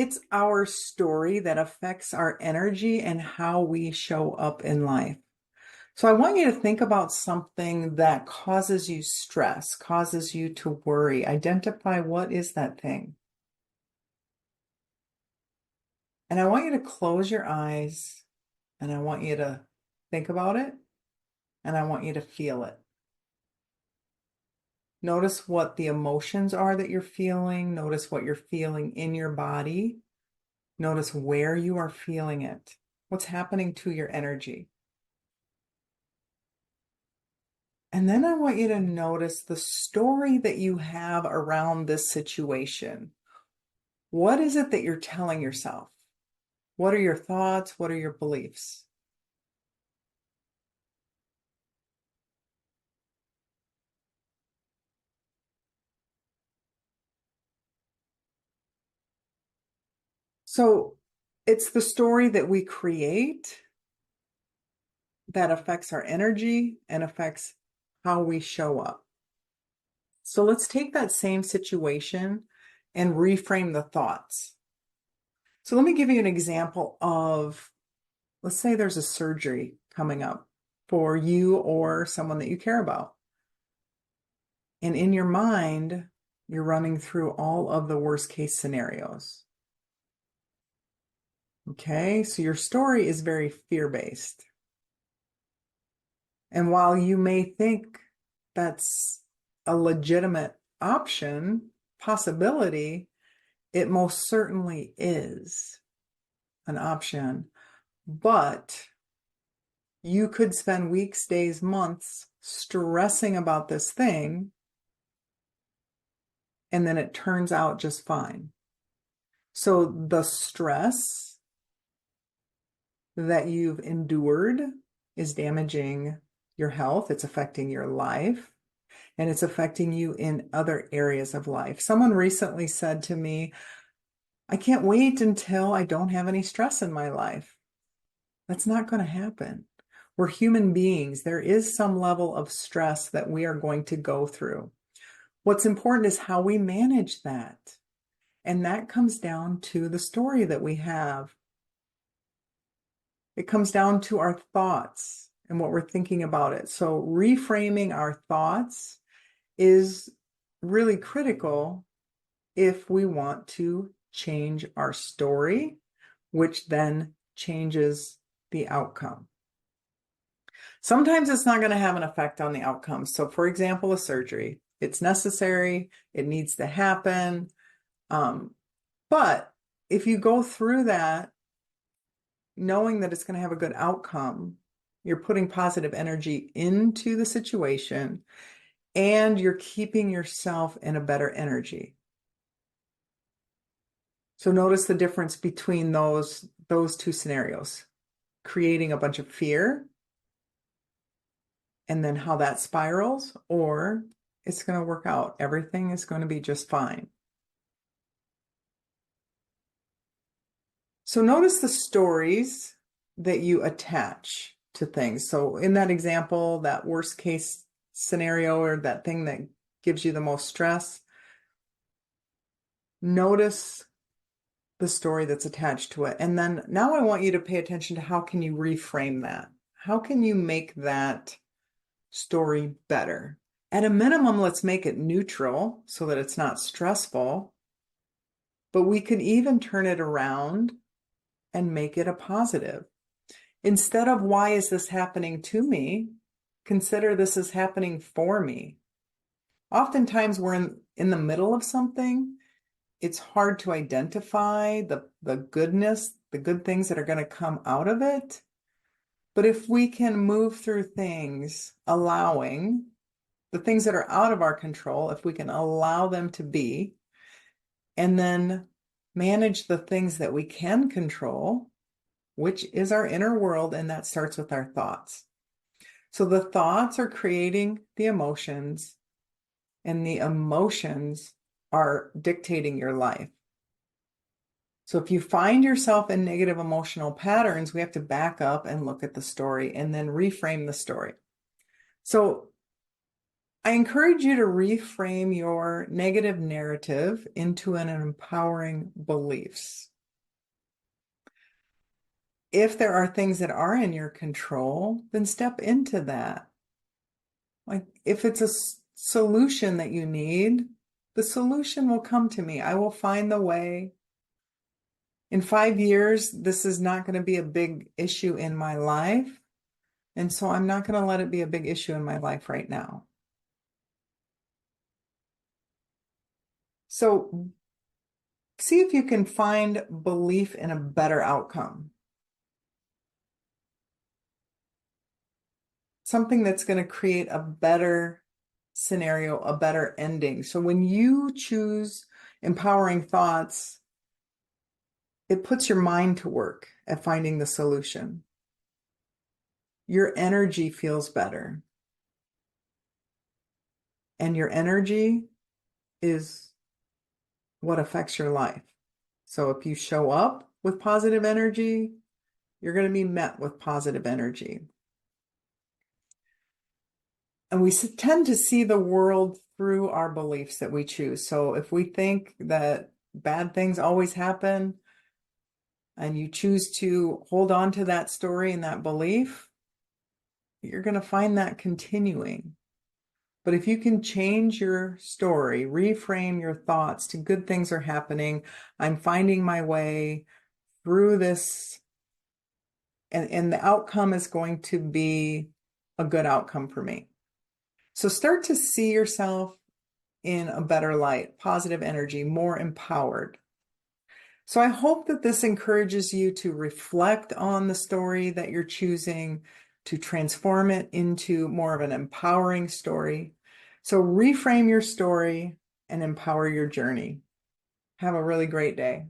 It's our story that affects our energy and how we show up in life. So I want you to think about something that causes you stress, causes you to worry. Identify what is that thing. And I want you to close your eyes and I want you to think about it and I want you to feel it. Notice what the emotions are that you're feeling. Notice what you're feeling in your body. Notice where you are feeling it. What's happening to your energy? And then I want you to notice the story that you have around this situation. What is it that you're telling yourself? What are your thoughts? What are your beliefs? So it's the story that we create that affects our energy and affects how we show up. So let's take that same situation and reframe the thoughts. So let me give you an example of, let's say there's a surgery coming up for you or someone that you care about. And in your mind, you're running through all of the worst case scenarios. Okay, so your story is very fear-based. And while you may think that's a legitimate option, possibility, it most certainly is an option. But you could spend weeks, days, months stressing about this thing, and then it turns out just fine. So the stress that you've endured is damaging your health, it's affecting your life, and it's affecting you in other areas of life. Someone recently said to me, I can't wait until I don't have any stress in my life. That's not going to happen. We're human beings. There is some level of stress that we are going to go through. What's important is how we manage that. And that comes down to the story that we have. It comes down to our thoughts and what we're thinking about it. So reframing our thoughts is really critical if we want to change our story, which then changes the outcome. Sometimes it's not going to have an effect on the outcome. So for example, a surgery, it's necessary, it needs to happen. But if you go through that knowing that it's going to have a good outcome, you're putting positive energy into the situation and you're keeping yourself in a better energy. So notice the difference between those two scenarios, creating a bunch of fear and then how that spirals, or it's going to work out. Everything is going to be just fine. So notice the stories that you attach to things. So in that example, that worst case scenario or that thing that gives you the most stress, notice the story that's attached to it. And then now I want you to pay attention to how can you reframe that? How can you make that story better? At a minimum, let's make it neutral so that it's not stressful, but we can even turn it around and make it a positive. Instead of why is this happening to me, consider this is happening for me. Oftentimes we're in the middle of something. It's hard to identify the goodness, the good things that are going to come out of it. But if we can move through things, allowing the things that are out of our control, if we can allow them to be, and then manage the things that we can control, which is our inner world, and that starts with our thoughts. So the thoughts are creating the emotions, and the emotions are dictating your life. So if you find yourself in negative emotional patterns, we have to back up and look at the story and then reframe the story. So I encourage you to reframe your negative narrative into an empowering beliefs. if there are things that are in your control, then step into that. Like if it's a solution that you need, the solution will come to me. I will find the way. In 5 years, this is not going to be a big issue in my life. And so I'm not going to let it be a big issue in my life right now. So see if you can find belief in a better outcome, something that's going to create a better scenario, a better ending. So when you choose empowering thoughts, it puts your mind to work at finding the solution. Your energy feels better. And your energy is what affects your life. So if you show up with positive energy, you're going to be met with positive energy. And we tend to see the world through our beliefs that we choose. So if we think that bad things always happen and you choose to hold on to that story and that belief, you're going to find that continuing. But if you can change your story, reframe your thoughts to good things are happening, I'm finding my way through this, and the outcome is going to be a good outcome for me. So start to see yourself in a better light, positive energy, more empowered. So I hope that this encourages you to reflect on the story that you're choosing, to transform it into more of an empowering story. So reframe your story and empower your journey. Have a really great day.